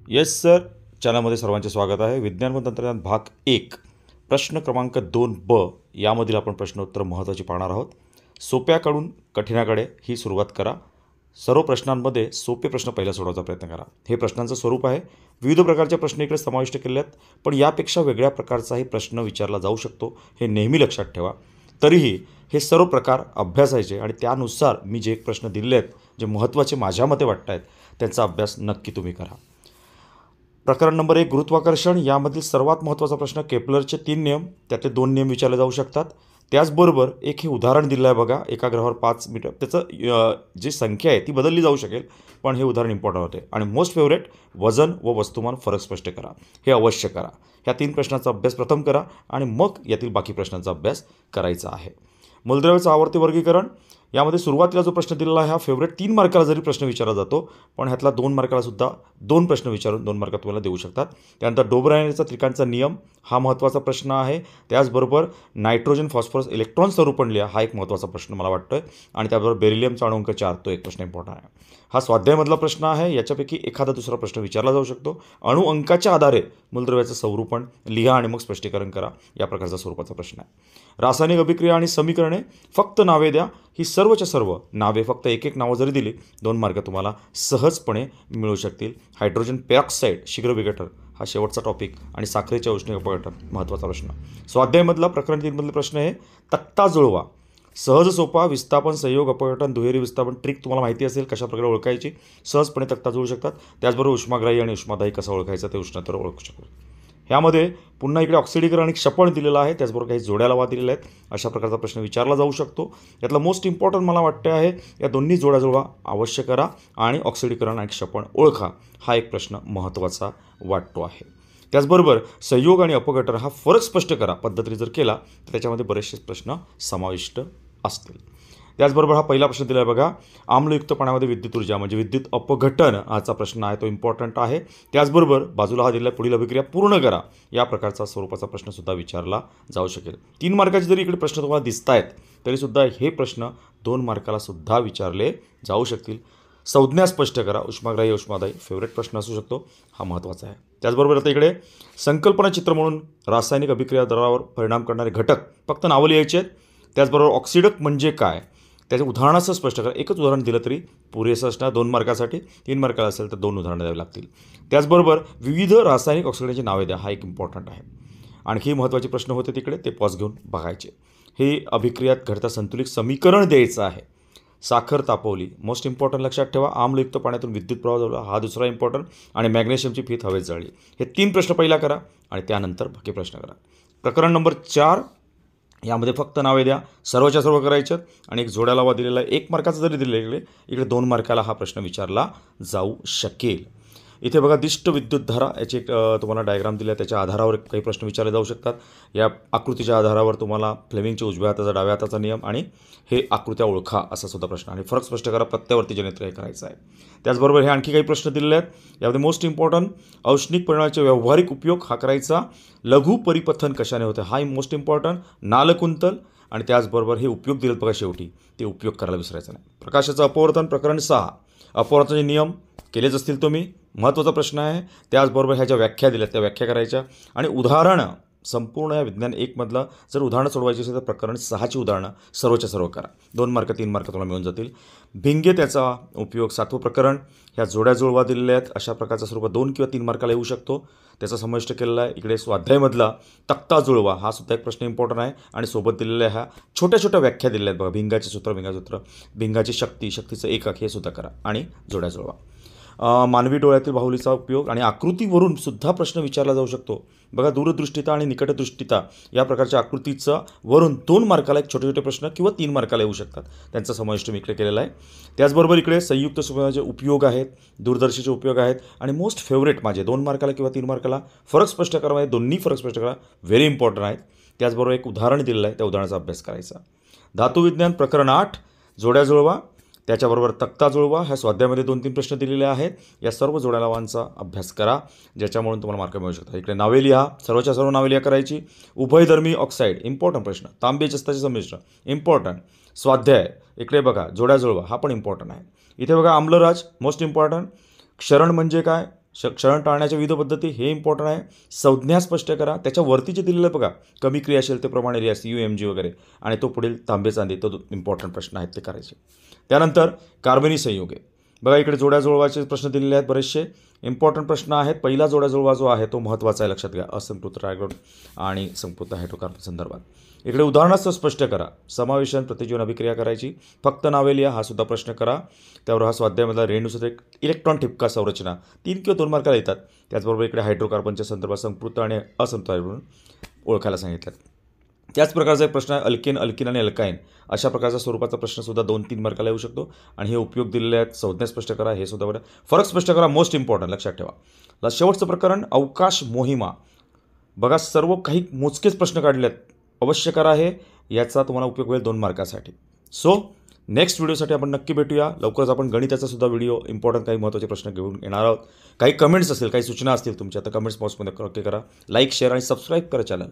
Yes sir, चॅनलमध्ये सर्वांचे स्वागत आहे. विज्ञान व तंत्रज्ञान भाग 1 प्रश्न क्रमांक 2 यामधील आपण प्रश्नोत्तर महत्त्वाची पाहणार आहोत. सोप्याकडून कठीणाकडे ही सुरुवात करा. सर्व प्रश्नांमध्ये सोपे प्रश्न पहिला सोडवायचा प्रयत्न करा. हे प्रश्नांचं स्वरूप आहे. विविध प्रकारचे प्रश्न इकडे समाविष्ट केले आहेत, पण यापेक्षा वेगळ्या प्रकारचाही प्रश्न विचारला जाऊ शकतो, हे नेहमी लक्षात ठेवा. तरीही हे सर्व प्रकार अभ्यासायचे आणि त्यानुसार मी जे प्रश्न दिले आहेत, जे महत्त्वाचे माझ्या मते वाटत आहेत, त्यांचा अभ्यास नक्की तुम्ही करा. प्रकरण नंबर 1 गुरुत्वाकर्षण. यामधील सर्वात महत्त्वाचा प्रश्न केपलरचे 3 नियम, त्यातले 2 नियम विचारले जाऊ शकतात. त्याचबरोबर एक हे उदाहरण दिलं आहे बघा, एका ग्रहावर 5 मीटर, त्याचं जी संख्या आहे ती बदलली जाऊ शकेल, पण हे उदाहरण इम्पॉर्टंट होते. आणि मोस्ट फेवरेट वजन व वस्तुमान फरक स्पष्ट करा. हे अवश्य करा. ह्या 3 प्रश्नांचा अभ्यास प्रथम करा आणि मग यातील बाकी प्रश्नांचा अभ्यास करायचा आहे. मूलद्रव्याचं आवर्ती वर्गीकरण. यामध्ये सुरुवातीला जो प्रश्न दिलेला आहे हा फेवरेट 3 मार्काला जरी प्रश्न विचारला जातो, पण ह्यातला 2 मार्काला सुद्धा 2 प्रश्न विचारून 2 मार्क तुम्हाला देऊ शकतात. त्यानंतर डोबरायनचा त्रिकांचा नियम हा महत्त्वाचा प्रश्न आहे. त्याचबरोबर नायट्रोजन फॉस्फरस इलेक्ट्रॉन स्वरूपण लिहा हा एक महत्त्वाचा प्रश्न मला वाटतोय. आणि त्याबरोबर बेरिलियमचा अणुअंक 4 तो एक प्रश्न इम्पॉर्टंट आहे. हा स्वाध्यायामधला प्रश्न आहे. याच्यापैकी एखादा दुसरा प्रश्न विचारला जाऊ शकतो. अणुअंकाच्या आधारे मूलद्रव्याचं स्वरूपण लिहा आणि मग स्पष्टीकरण करा, या प्रकारचा स्वरूपाचा प्रश्न आहे. रासायनिक अभिक्रिया आणि समीकरणे. फक्त नावे द्या. ही सर्वच्या सर्व नावे, फक्त एक एक नावं जरी दिली 2 मार्क तुम्हाला सहजपणे मिळू शकतील. हायड्रोजन पेरॉक्साईड शीघ्र विघटन हा शेवटचा टॉपिक आणि साखरेच्या औष्णिक अपघटन महत्त्वाचा प्रश्न. स्वाध्यायामधला प्रकरण 3 मधले प्रश्न आहे तक्ता जुळवा. सहज सोपा विस्थापन, संयोग, अपघटन, दुहेरी विस्थापन ट्रिक तुम्हाला माहिती असेल कशा प्रकारे ओळखायची, सहजपणे तक्ता जुळू शकतात. त्याचबरोबर उष्माग्राही आणि उष्मादाही कसं ओळखायचं ते उष्णतेवर ओळखू शकतो. ह्यामध्ये पुन्हा इकडे ऑक्सिडीकरण आणि क्षपण दिलेलं आहे, त्याचबरोबर काही जोड्या लावा दिलेल्या आहेत. अशा प्रकारचा प्रश्न विचारला जाऊ शकतो. यातला मोस्ट इम्पॉर्टंट मला वाटते आहे या दोन्ही जोड्या जुळवा अवश्य करा आणि ऑक्सिडीकरण आणि क्षपण ओळखा हा एक प्रश्न महत्त्वाचा वाटतो आहे. त्याचबरोबर संयोग आणि अपघटन हा फरक स्पष्ट करा पद्धतीने जर केला तर त्याच्यामध्ये बरेचसे प्रश्न समाविष्ट असतील. त्याचबरोबर हा पहिला प्रश्न दिला आहे बघा, आम्लयुक्त पाण्यामध्ये विद्युत ऊर्जा म्हणजे विद्युत अपघटन हाचा प्रश्न आहे, तो इम्पॉर्टंट आहे. त्याचबरोबर बाजूला हा दिलेला पुढील अभिक्रिया पूर्ण करा या प्रकारचा स्वरूपाचा प्रश्नसुद्धा विचारला जाऊ शकेल. 3 मार्काचे जरी इकडे प्रश्न तुम्हाला दिसत आहेत तरीसुद्धा हे प्रश्न 2 मार्काला सुद्धा विचारले जाऊ शकतील. संज्ञा स्पष्ट करा. उष्माग्राही उष्मादाही फेवरेट प्रश्न असू शकतो, हा महत्त्वाचा आहे. त्याचबरोबर आता इकडे संकल्पना चित्र म्हणून रासायनिक अभिक्रिया दरावर परिणाम करणारे घटक फक्त नावं लिहायचे आहेत. त्याचबरोबर ऑक्सिडक म्हणजे काय त्याच्या उदाहरणासह स्पष्ट करा. एकच उदाहरण दिलं तरी पुरेसं असणार 2 मार्कासाठी. 3 मार्काला असेल तर 2 उदाहरणं द्यावी लागतील. त्याचबरोबर विविध रासायनिक ऑक्सिडांची नावे द्या, हा एक इम्पॉर्टंट आहे. आणखी महत्त्वाचे प्रश्न होते तिकडे, ते पॉज घेऊन बघायचे. हे अभिक्रियात घडता संतुलित समीकरण द्यायचं आहे. साखर तापवली मोस्ट इम्पॉर्टंट लक्षात ठेवा. आम्लयुक्त पाण्यातून विद्युत प्रवाह झाला हा दुसरा इम्पॉर्टंट. आणि मॅग्नेशियमची फीत हवेत जाळली. हे 3 प्रश्न पहिला करा आणि त्यानंतर बाकी प्रश्न करा. प्रकरण नंबर 4 यामध्ये फक्त नावे द्या, सर्वच्या सर्व करायच्यात आणि एक जोड्या लावा दिलेला आहे. 1 मार्काचा जरी दिलेला इकडे 2 मार्काला हा प्रश्न विचारला जाऊ शकेल. इथे बघा दिष्ट विद्युतधारा याची एक तुम्हाला डायग्राम दिला आहे, त्याच्या आधारावर काही प्रश्न विचारले जाऊ शकतात. या आकृतीच्या आधारावर तुम्हाला फ्लेमिंगच्या उजव्या हाताचा डाव्या हाताचा नियम आणि हे आकृत्या ओळखा असा सुद्धा प्रश्न आणि फरक स्पष्ट करा. प्रत्यावर्ती जनित्र हे करायचं आहे. त्याचबरोबर हे आणखी काही प्रश्न दिलेले आहेत. यामध्ये मोस्ट इम्पॉर्टंट औष्णिक परिणामाचे व्यावहारिक उपयोग हा करायचा. लघु परिपथन कशाने होते हा मोस्ट इम्पॉर्टंट. नालकुंतल आणि त्याचबरोबर हे उपयोग दिलेत बघा शेवटी, ते उपयोग करायला विसरायचं नाही. प्रकाशाचं अपवर्तन प्रकरण 6 अपवर्तनाचे नियम केलेच असतील तुम्ही, महत्त्वाचा प्रश्न आहे. त्याचबरोबर ह्या ज्या व्याख्या दिल्यात त्या व्याख्या करायच्या आणि उदाहरणं संपूर्ण या विज्ञान 1 मधलं जर उदाहरणं सोडवायची असेल तर प्रकरण 6ची उदाहरणं सर्वच्या सर्व करा. 2 मार्क 3 मार्क तुम्हाला मिळून जातील. भिंगे त्याचा उपयोग 7वं प्रकरण. ह्या जोड्या जुळवा दिलेल्या आहेत. अशा प्रकारचा स्वरूप 2 किंवा 3 मार्काला येऊ शकतो, त्याचा समाविष्ट केलेला आहे. इकडे स्वाध्यायामधला तक्ता जुळवा हा सुद्धा एक प्रश्न इम्पॉर्टंट आहे आणि सोबत दिलेल्या ह्या छोट्या छोट्या व्याख्या दिलेल्या आहेत बघा. भिंगाचे सूत्र, भिंगासूत्र, भिंगाची शक्ती, शक्तीचं एकक हे सुद्धा करा आणि जोड्या जुळवा. मानवी डोळ्यातील बाहुलीचा उपयोग आणि आकृतीवरून सुद्धा प्रश्न विचारला जाऊ शकतो बघा. दूरदृष्टिता आणि निकटदृष्टिता या प्रकारच्या आकृतीचं वरून 2 मार्काला एक छोटे छोटे प्रश्न किंवा 3 मार्काला येऊ शकतात, त्यांचा समाविष्ट मी इकडे केलेला आहे. त्याचबरोबर इकडे संयुक्त सुबंधाचे उपयोग आहेत, दूरदर्शीचे उपयोग आहेत आणि मोस्ट फेवरेट माझे 2 मार्काला किंवा 3 मार्काला फरक स्पष्ट करा. म्हणजे दोन्ही फरक स्पष्ट करा, व्हेरी इम्पॉर्टंट आहेत. त्याचबरोबर एक उदाहरण दिलेलं आहे, त्या उदाहरणाचा अभ्यास करायचा. धातुविज्ञान प्रकरण 8 जोड्या जुळवा. त्याच्याबरोबर तक्ता जुळवा. ह्या स्वाध्यायामध्ये 2-3 प्रश्न दिलेले आहेत. या सर्व जोड्या लावांचा अभ्यास करा ज्याच्यामुळे तुम्हाला मार्क मिळू शकतात. इकडे नावे लिहा, सर्वच्या सर्व नावे लिहा करायची. उभयधर्मी ऑक्साईड इम्पॉर्टंट प्रश्न. तांबे जस्ताचे संमिश्र इम्पॉर्टंट. स्वाध्याय इकडे बघा जोड्या जुळवा हा पण इम्पॉर्टंट आहे. इथे बघा आम्लराज मोस्ट इम्पॉर्टंट. क्षरण म्हणजे काय, क्षरण टाळण्याच्या विविध पद्धती हे इम्पॉर्टंट आहे. संज्ञा स्पष्ट करा. त्याच्यावरती जे दिलेलं आहे बघा, कमी क्रियाशीलतेप्रमाणे रिया CUMG वगैरे, आणि तो पुढील तांबे चांदी, तो इम्पॉर्टंट प्रश्न आहेत ते करायचे. त्यानंतर कार्बनी संयुगे बघा, इकडे जोड्या जुळवाचे प्रश्न दिलेले आहेत बरेचसे इम्पॉर्टंट प्रश्न आहेत. पहिला जोड्या जुळवा जो आहे तो महत्त्वाचा आहे, लक्षात घ्या. असंपृक्त ट्रायगोन आणि संपृक्त हायड्रोकार्बन संदर्भात. इकडे उदाहरणासह स्पष्ट करा. समावेशन, प्रतिजीवन अभिक्रिया करायची. फक्त नावे लिहा, हा सुद्धा प्रश्न करा. त्यावर हा स्वाध्यायामधला रेणूसूत्र इलेक्ट्रॉन ठिपका संरचना 3 किंवा 2 मार्काला येतात. त्याचबरोबर इकडे हायड्रोकार्बनच्या संदर्भात संपृक्त आणि असंपृक्त हायड्रोजन ओळखायला सांगितलं. त्याच प्रकारचा एक प्रश्न आहे अल्केन, अल्किन आणि अल्काईन अशा प्रकारच्या स्वरूपाचा प्रश्नसुद्धा 2-3 मार्काला येऊ शकतो. आणि हे उपयोग दिलेले आहेत. संज्ञा स्पष्ट करा, हे सुद्धा बरं. फरक स्पष्ट करा, मोस्ट इम्पॉर्टंट, लक्षात ठेवा. शेवटचं प्रकरण अवकाश मोहिमा बघा, सर्व काही मोजकेच प्रश्न काढले आहेत. अवश्य करा हे, याचा तुम्हाला उपयोग होईल 2 मार्कासाठी. सो नेक्स्ट व्हिडिओसाठी आपण नक्की भेटूया. लवकरच आपण गणिताचा सुद्धा व्हिडिओ, इम्पॉर्टंट काही महत्त्वाचे प्रश्न घेऊन येणार आहोत. काही कमेंट्स असतील, काही सूचना असतील तुमच्या, तर कमेंट्स बॉक्समध्ये नक्की करा. लाईक, शेअर आणि सबस्क्राईब करा चॅनल.